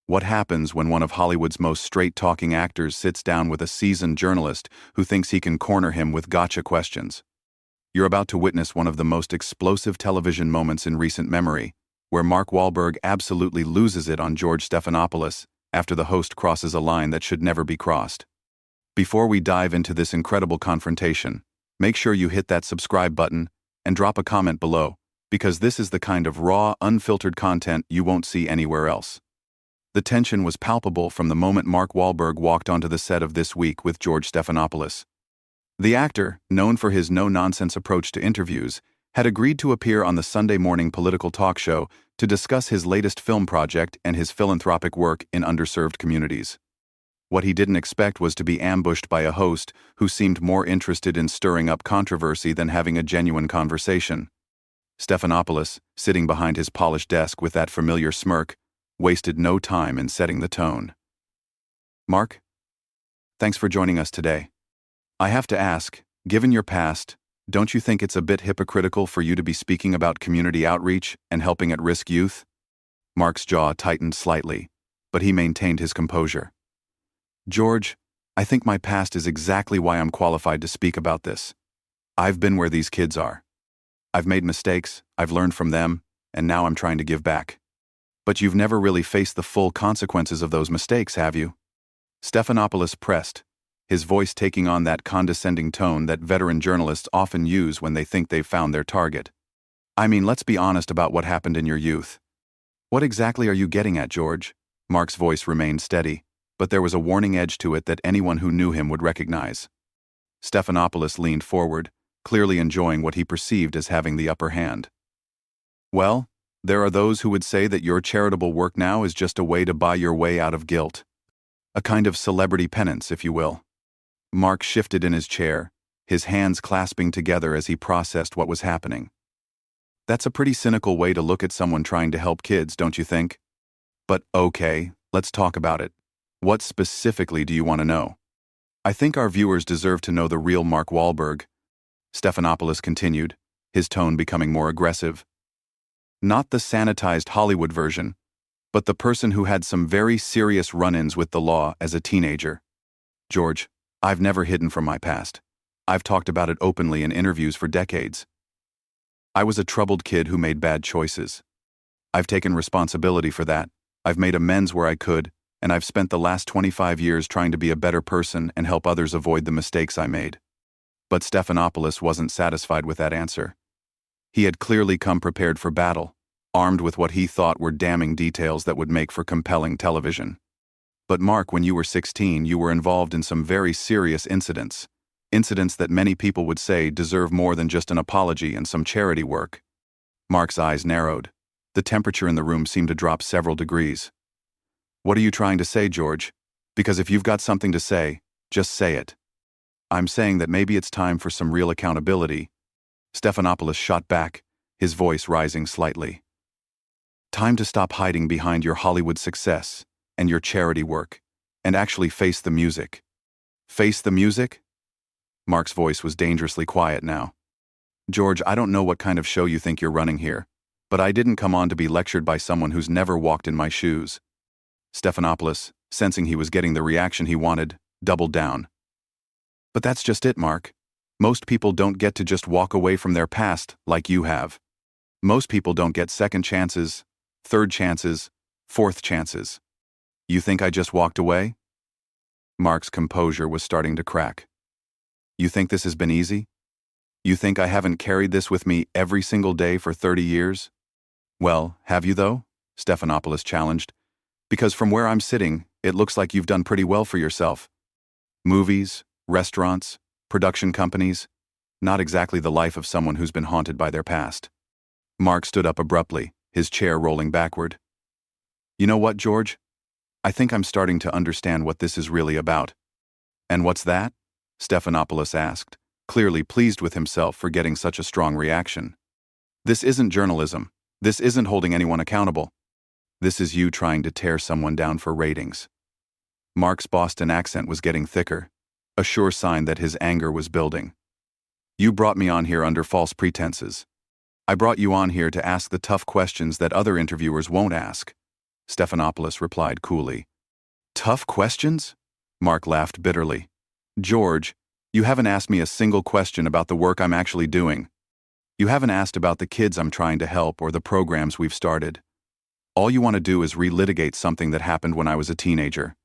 What happens when one of Hollywood's most straight-talking actors sits down with a seasoned journalist who thinks he can corner him with gotcha questions? You're about to witness one of the most explosive television moments in recent memory, where Mark Wahlberg absolutely loses it on George Stephanopoulos after the host crosses a line that should never be crossed. Before we dive into this incredible confrontation, make sure you hit that subscribe button and drop a comment below, because this is the kind of raw, unfiltered content you won't see anywhere else. The tension was palpable from the moment Mark Wahlberg walked onto the set of This Week with George Stephanopoulos. The actor, known for his no-nonsense approach to interviews, had agreed to appear on the Sunday morning political talk show to discuss his latest film project and his philanthropic work in underserved communities. What he didn't expect was to be ambushed by a host who seemed more interested in stirring up controversy than having a genuine conversation. Stephanopoulos, sitting behind his polished desk with that familiar smirk, wasted no time in setting the tone. Mark, thanks for joining us today. I have to ask, given your past, don't you think it's a bit hypocritical for you to be speaking about community outreach and helping at-risk youth? Mark's jaw tightened slightly, but he maintained his composure. George, I think my past is exactly why I'm qualified to speak about this. I've been where these kids are. I've made mistakes, I've learned from them, and now I'm trying to give back. But you've never really faced the full consequences of those mistakes, have you? Stephanopoulos pressed, his voice taking on that condescending tone that veteran journalists often use when they think they've found their target. I mean, let's be honest about what happened in your youth. What exactly are you getting at, George? Mark's voice remained steady, but there was a warning edge to it that anyone who knew him would recognize. Stephanopoulos leaned forward, clearly enjoying what he perceived as having the upper hand. Well, there are those who would say that your charitable work now is just a way to buy your way out of guilt. A kind of celebrity penance, if you will. Mark shifted in his chair, his hands clasping together as he processed what was happening. That's a pretty cynical way to look at someone trying to help kids, don't you think? But okay, let's talk about it. What specifically do you want to know? I think our viewers deserve to know the real Mark Wahlberg, Stephanopoulos continued, his tone becoming more aggressive. Not the sanitized Hollywood version, but the person who had some very serious run-ins with the law as a teenager. George, I've never hidden from my past. I've talked about it openly in interviews for decades. I was a troubled kid who made bad choices. I've taken responsibility for that. I've made amends where I could, and I've spent the last 25 years trying to be a better person and help others avoid the mistakes I made. But Stephanopoulos wasn't satisfied with that answer. He had clearly come prepared for battle, armed with what he thought were damning details that would make for compelling television. But Mark, when you were 16, you were involved in some very serious incidents that many people would say deserve more than just an apology and some charity work. Mark's eyes narrowed. The temperature in the room seemed to drop several degrees. What are you trying to say, George? Because if you've got something to say, just say it. I'm saying that maybe it's time for some real accountability. Stephanopoulos shot back, his voice rising slightly. Time to stop hiding behind your Hollywood success and your charity work, and actually face the music. Face the music? Mark's voice was dangerously quiet now. George, I don't know what kind of show you think you're running here, but I didn't come on to be lectured by someone who's never walked in my shoes. Stephanopoulos, sensing he was getting the reaction he wanted, doubled down. But that's just it, Mark. Most people don't get to just walk away from their past like you have. Most people don't get second chances, third chances, fourth chances. You think I just walked away? Mark's composure was starting to crack. You think this has been easy? You think I haven't carried this with me every single day for 30 years? Well, have you though? Stephanopoulos challenged. Because from where I'm sitting, it looks like you've done pretty well for yourself. Movies, restaurants, production companies, not exactly the life of someone who's been haunted by their past. Mark stood up abruptly, his chair rolling backward. You know what, George? I think I'm starting to understand what this is really about. And what's that? Stephanopoulos asked, clearly pleased with himself for getting such a strong reaction. This isn't journalism. This isn't holding anyone accountable. This is you trying to tear someone down for ratings. Mark's Boston accent was getting thicker, a sure sign that his anger was building. You brought me on here under false pretenses. I brought you on here to ask the tough questions that other interviewers won't ask. Stephanopoulos replied coolly. Tough questions? Mark laughed bitterly. George, you haven't asked me a single question about the work I'm actually doing. You haven't asked about the kids I'm trying to help or the programs we've started. All you want to do is relitigate something that happened when I was a teenager.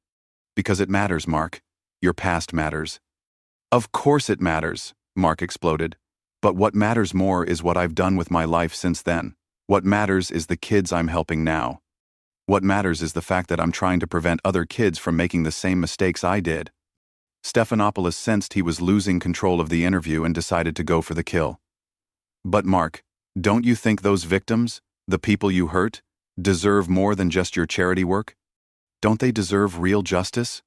Because it matters, Mark. Your past matters. Of course it matters, Mark exploded. But what matters more is what I've done with my life since then. What matters is the kids I'm helping now. What matters is the fact that I'm trying to prevent other kids from making the same mistakes I did. Stephanopoulos sensed he was losing control of the interview and decided to go for the kill. But Mark, don't you think those victims, the people you hurt, deserve more than just your charity work? Don't they deserve real justice?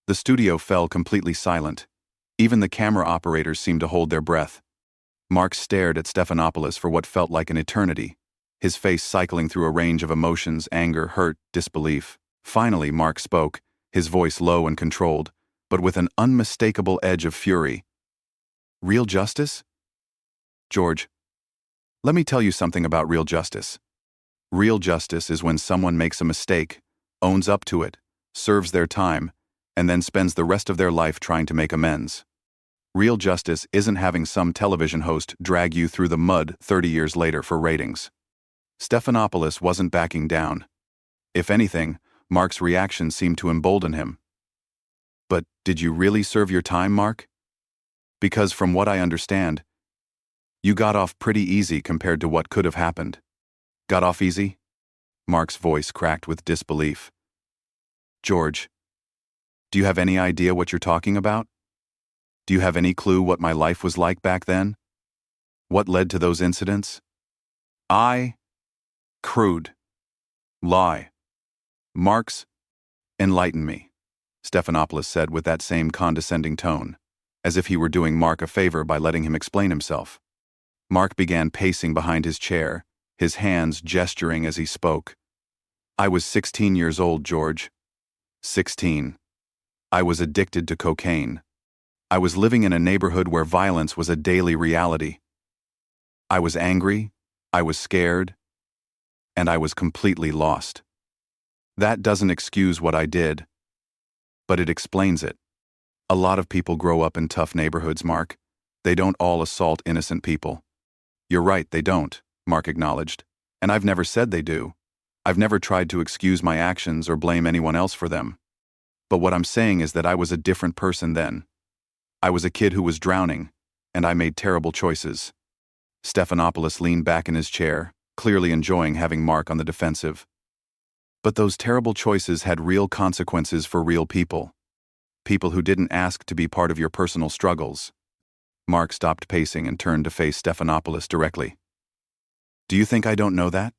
The studio fell completely silent. Even the camera operators seemed to hold their breath. Mark stared at Stephanopoulos for what felt like an eternity, his face cycling through a range of emotions: anger, hurt, disbelief. Finally, Mark spoke, his voice low and controlled, but with an unmistakable edge of fury. Real justice? George, let me tell you something about real justice. Real justice is when someone makes a mistake, owns up to it, serves their time, and then spends the rest of their life trying to make amends. Real justice isn't having some television host drag you through the mud 30 years later for ratings. Stephanopoulos wasn't backing down. If anything, Mark's reaction seemed to embolden him. But did you really serve your time, Mark? Because from what I understand, you got off pretty easy compared to what could have happened. Got off easy? Mark's voice cracked with disbelief. George, do you have any idea what you're talking about? Do you have any clue what my life was like back then? What led to those incidents? Crude. Lie. Mark's, enlighten me, Stephanopoulos said with that same condescending tone, as if he were doing Mark a favor by letting him explain himself. Mark began pacing behind his chair, his hands gesturing as he spoke. I was 16 years old, George. 16. I was addicted to cocaine. I was living in a neighborhood where violence was a daily reality. I was angry, I was scared, and I was completely lost. That doesn't excuse what I did, but it explains it. A lot of people grow up in tough neighborhoods, Mark. They don't all assault innocent people. You're right, they don't, Mark acknowledged. And I've never said they do. I've never tried to excuse my actions or blame anyone else for them. But what I'm saying is that I was a different person then. I was a kid who was drowning, and I made terrible choices. Stephanopoulos leaned back in his chair, clearly enjoying having Mark on the defensive. But those terrible choices had real consequences for real people. People who didn't ask to be part of your personal struggles. Mark stopped pacing and turned to face Stephanopoulos directly. Do you think I don't know that?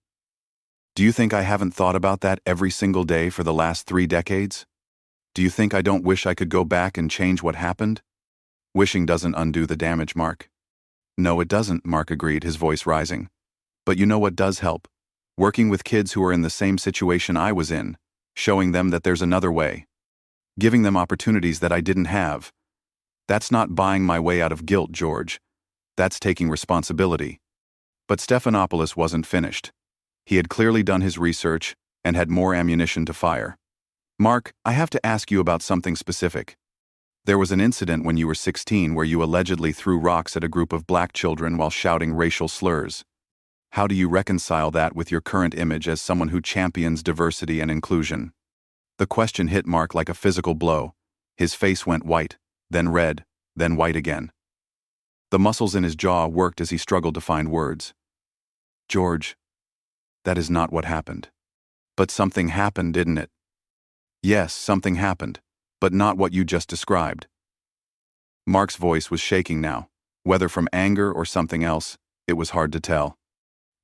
Do you think I haven't thought about that every single day for the last 3 decades? Do you think I don't wish I could go back and change what happened? Wishing doesn't undo the damage, Mark. No, it doesn't, Mark agreed, his voice rising. But you know what does help? Working with kids who are in the same situation I was in, showing them that there's another way. Giving them opportunities that I didn't have. That's not buying my way out of guilt, George. That's taking responsibility. But Stephanopoulos wasn't finished. He had clearly done his research and had more ammunition to fire. Mark, I have to ask you about something specific. There was an incident when you were 16 where you allegedly threw rocks at a group of black children while shouting racial slurs. How do you reconcile that with your current image as someone who champions diversity and inclusion? The question hit Mark like a physical blow. His face went white, then red, then white again. The muscles in his jaw worked as he struggled to find words. George, that is not what happened. But something happened, didn't it? Yes, something happened, but not what you just described. Mark's voice was shaking now. Whether from anger or something else, it was hard to tell.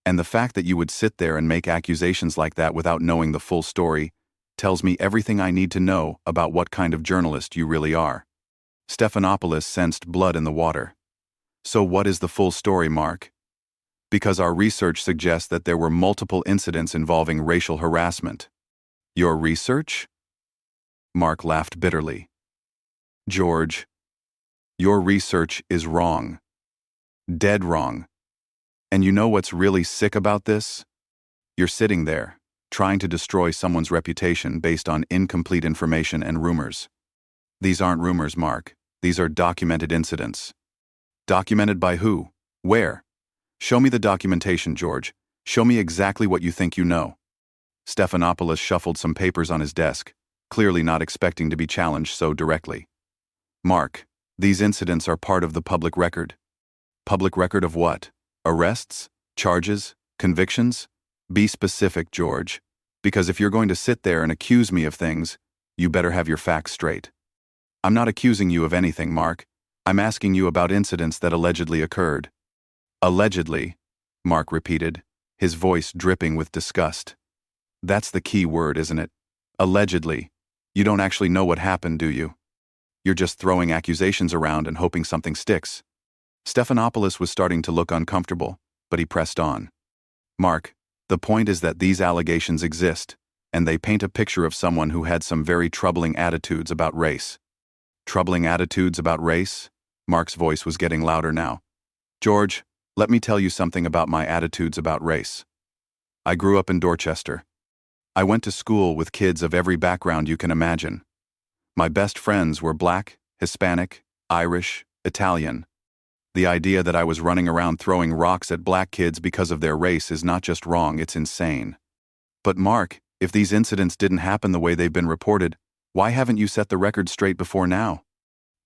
And the fact that you would sit there and make accusations like that without knowing the full story tells me everything I need to know about what kind of journalist you really are. Stephanopoulos sensed blood in the water. So what is the full story, Mark? Because our research suggests that there were multiple incidents involving racial harassment. Your research? Mark laughed bitterly. George, your research is wrong. Dead wrong. And you know what's really sick about this? You're sitting there, trying to destroy someone's reputation based on incomplete information and rumors. These aren't rumors, Mark. These are documented incidents. Documented by who? Where? Show me the documentation, George. Show me exactly what you think you know. Stephanopoulos shuffled some papers on his desk, clearly not expecting to be challenged so directly. Mark, these incidents are part of the public record. Public record of what? Arrests? Charges? Convictions? Be specific, George, because if you're going to sit there and accuse me of things, you better have your facts straight. I'm not accusing you of anything, Mark. I'm asking you about incidents that allegedly occurred. Allegedly, Mark repeated, his voice dripping with disgust. That's the key word, isn't it? Allegedly. You don't actually know what happened, do you? You're just throwing accusations around and hoping something sticks. Stephanopoulos was starting to look uncomfortable, but he pressed on. Mark, the point is that these allegations exist, and they paint a picture of someone who had some very troubling attitudes about race. Troubling attitudes about race? Mark's voice was getting louder now. George, let me tell you something about my attitudes about race. I grew up in Dorchester. I went to school with kids of every background you can imagine. My best friends were Black, Hispanic, Irish, Italian. The idea that I was running around throwing rocks at Black kids because of their race is not just wrong, it's insane. But Mark, if these incidents didn't happen the way they've been reported, why haven't you set the record straight before now?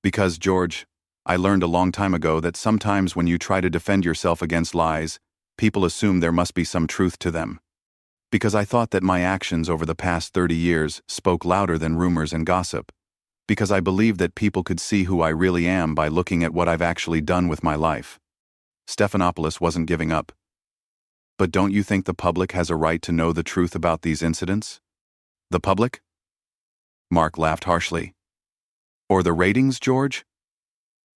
Because, George, I learned a long time ago that sometimes when you try to defend yourself against lies, people assume there must be some truth to them. Because I thought that my actions over the past 30 years spoke louder than rumors and gossip. Because I believed that people could see who I really am by looking at what I've actually done with my life. Stephanopoulos wasn't giving up. But don't you think the public has a right to know the truth about these incidents? The public? Mark laughed harshly. Or the ratings, George?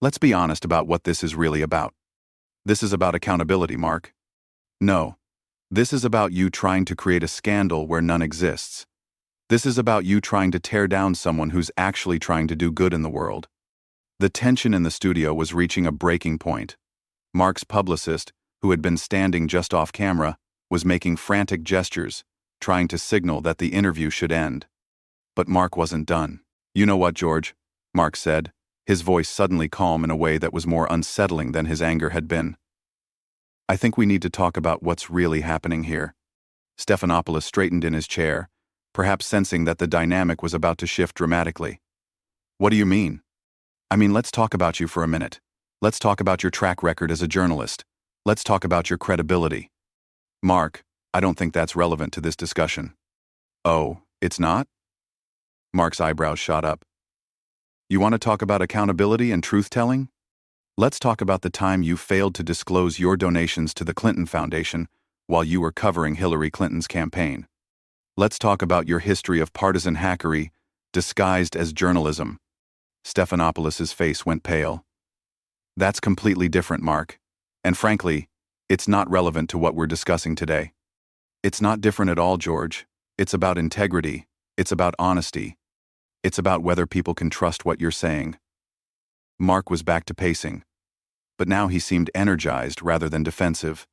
Let's be honest about what this is really about. This is about accountability, Mark. No. This is about you trying to create a scandal where none exists. This is about you trying to tear down someone who's actually trying to do good in the world. The tension in the studio was reaching a breaking point. Mark's publicist, who had been standing just off camera, was making frantic gestures, trying to signal that the interview should end. But Mark wasn't done. You know what, George? Mark said, his voice suddenly calm in a way that was more unsettling than his anger had been. I think we need to talk about what's really happening here. Stephanopoulos straightened in his chair, perhaps sensing that the dynamic was about to shift dramatically. What do you mean? I mean, let's talk about you for a minute. Let's talk about your track record as a journalist. Let's talk about your credibility. Mark, I don't think that's relevant to this discussion. Oh, it's not? Mark's eyebrows shot up. You want to talk about accountability and truth-telling? Let's talk about the time you failed to disclose your donations to the Clinton Foundation while you were covering Hillary Clinton's campaign. Let's talk about your history of partisan hackery disguised as journalism. Stephanopoulos' face went pale. That's completely different, Mark. And frankly, it's not relevant to what we're discussing today. It's not different at all, George. It's about integrity. It's about honesty. It's about whether people can trust what you're saying. Mark was back to pacing. But now he seemed energized rather than defensive.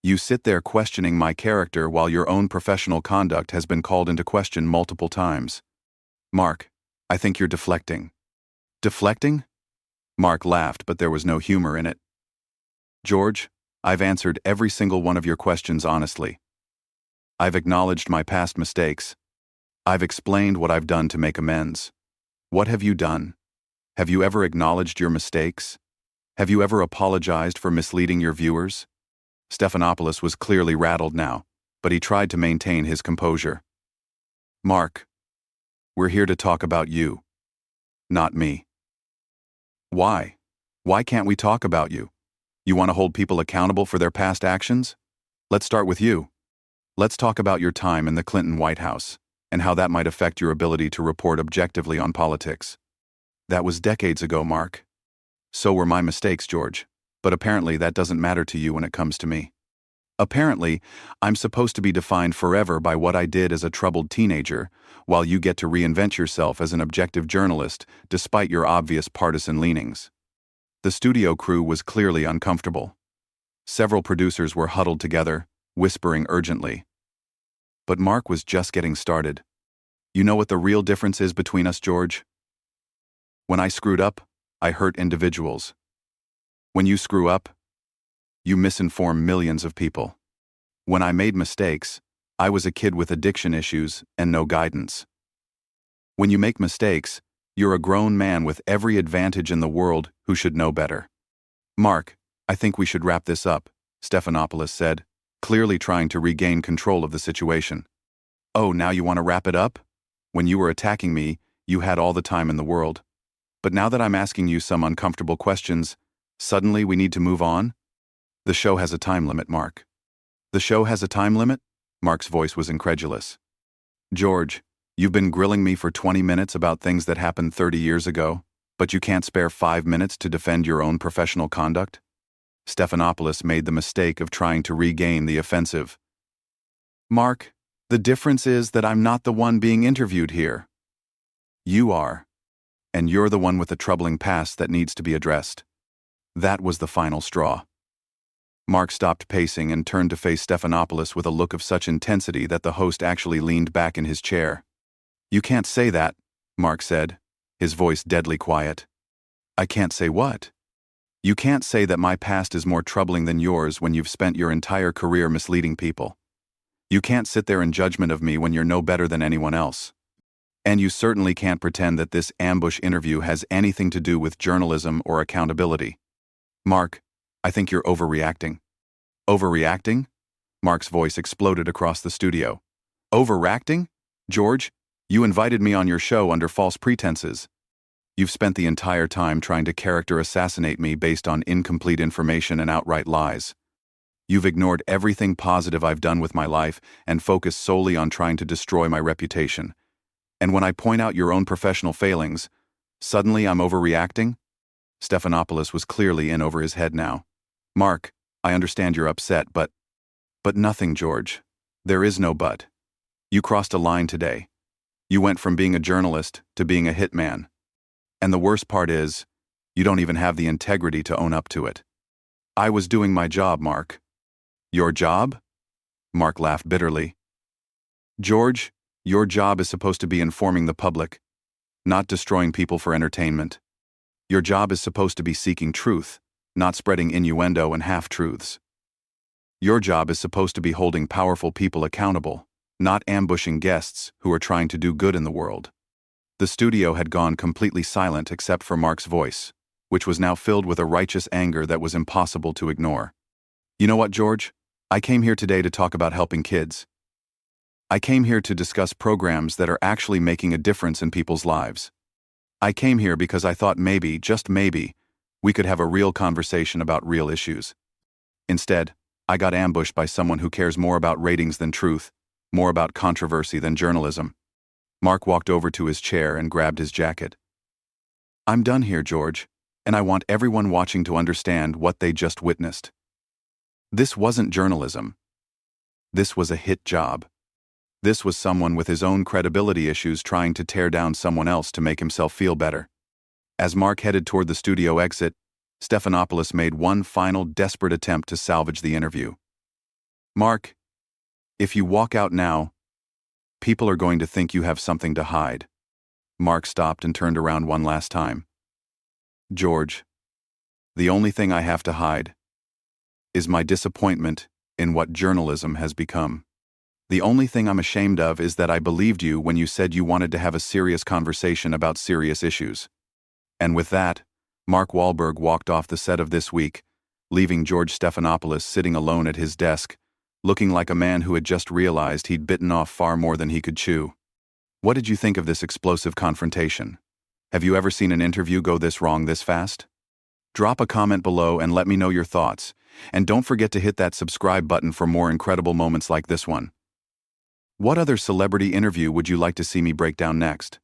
You sit there questioning my character while your own professional conduct has been called into question multiple times. Mark, I think you're deflecting. Deflecting? Mark laughed, but there was no humor in it. George, I've answered every single one of your questions honestly. I've acknowledged my past mistakes. I've explained what I've done to make amends. What have you done? Have you ever acknowledged your mistakes? Have you ever apologized for misleading your viewers? Stephanopoulos was clearly rattled now, but he tried to maintain his composure. Mark, we're here to talk about you, not me. Why? Why can't we talk about you? You want to hold people accountable for their past actions? Let's start with you. Let's talk about your time in the Clinton White House and how that might affect your ability to report objectively on politics. That was decades ago, Mark. So were my mistakes, George, but apparently that doesn't matter to you when it comes to me. Apparently, I'm supposed to be defined forever by what I did as a troubled teenager, while you get to reinvent yourself as an objective journalist despite your obvious partisan leanings. The studio crew was clearly uncomfortable. Several producers were huddled together, whispering urgently. But Mark was just getting started. You know what the real difference is between us, George? When I screwed up, I hurt individuals. When you screw up, you misinform millions of people. When I made mistakes, I was a kid with addiction issues and no guidance. When you make mistakes, you're a grown man with every advantage in the world who should know better. Mark, I think we should wrap this up, Stephanopoulos said, clearly trying to regain control of the situation. Oh, now you want to wrap it up? When you were attacking me, you had all the time in the world. But now that I'm asking you some uncomfortable questions, suddenly we need to move on? The show has a time limit, Mark. The show has a time limit? Mark's voice was incredulous. George, you've been grilling me for 20 minutes about things that happened 30 years ago, but you can't spare 5 minutes to defend your own professional conduct? Stephanopoulos made the mistake of trying to regain the offensive. Mark, the difference is that I'm not the one being interviewed here. You are. And you're the one with the troubling past that needs to be addressed. That was the final straw. Mark stopped pacing and turned to face Stephanopoulos with a look of such intensity that the host actually leaned back in his chair. You can't say that, Mark said, his voice deadly quiet. I can't say what? You can't say that my past is more troubling than yours when you've spent your entire career misleading people. You can't sit there in judgment of me when you're no better than anyone else. And you certainly can't pretend that this ambush interview has anything to do with journalism or accountability. Mark, I think you're overreacting. Overreacting? Mark's voice exploded across the studio. Overreacting? George, you invited me on your show under false pretenses. You've spent the entire time trying to character assassinate me based on incomplete information and outright lies. You've ignored everything positive I've done with my life and focused solely on trying to destroy my reputation. And when I point out your own professional failings, suddenly I'm overreacting? Stephanopoulos was clearly in over his head now. Mark, I understand you're upset, but nothing, George. There is no but. You crossed a line today. You went from being a journalist to being a hitman. And the worst part is, you don't even have the integrity to own up to it. I was doing my job, Mark. Your job? Mark laughed bitterly. George, your job is supposed to be informing the public, not destroying people for entertainment. Your job is supposed to be seeking truth, not spreading innuendo and half-truths. Your job is supposed to be holding powerful people accountable, not ambushing guests who are trying to do good in the world. The studio had gone completely silent except for Mark's voice, which was now filled with a righteous anger that was impossible to ignore. You know what, George? I came here today to talk about helping kids. I came here to discuss programs that are actually making a difference in people's lives. I came here because I thought maybe, just maybe, we could have a real conversation about real issues. Instead, I got ambushed by someone who cares more about ratings than truth, more about controversy than journalism. Mark walked over to his chair and grabbed his jacket. I'm done here, George, and I want everyone watching to understand what they just witnessed. This wasn't journalism. This was a hit job. This was someone with his own credibility issues trying to tear down someone else to make himself feel better. As Mark headed toward the studio exit, Stephanopoulos made one final desperate attempt to salvage the interview. Mark, if you walk out now, people are going to think you have something to hide. Mark stopped and turned around one last time. George, the only thing I have to hide is my disappointment in what journalism has become. The only thing I'm ashamed of is that I believed you when you said you wanted to have a serious conversation about serious issues. And with that, Mark Wahlberg walked off the set of This Week, leaving George Stephanopoulos sitting alone at his desk, looking like a man who had just realized he'd bitten off far more than he could chew. What did you think of this explosive confrontation? Have you ever seen an interview go this wrong this fast? Drop a comment below and let me know your thoughts, and don't forget to hit that subscribe button for more incredible moments like this one. What other celebrity interview would you like to see me break down next?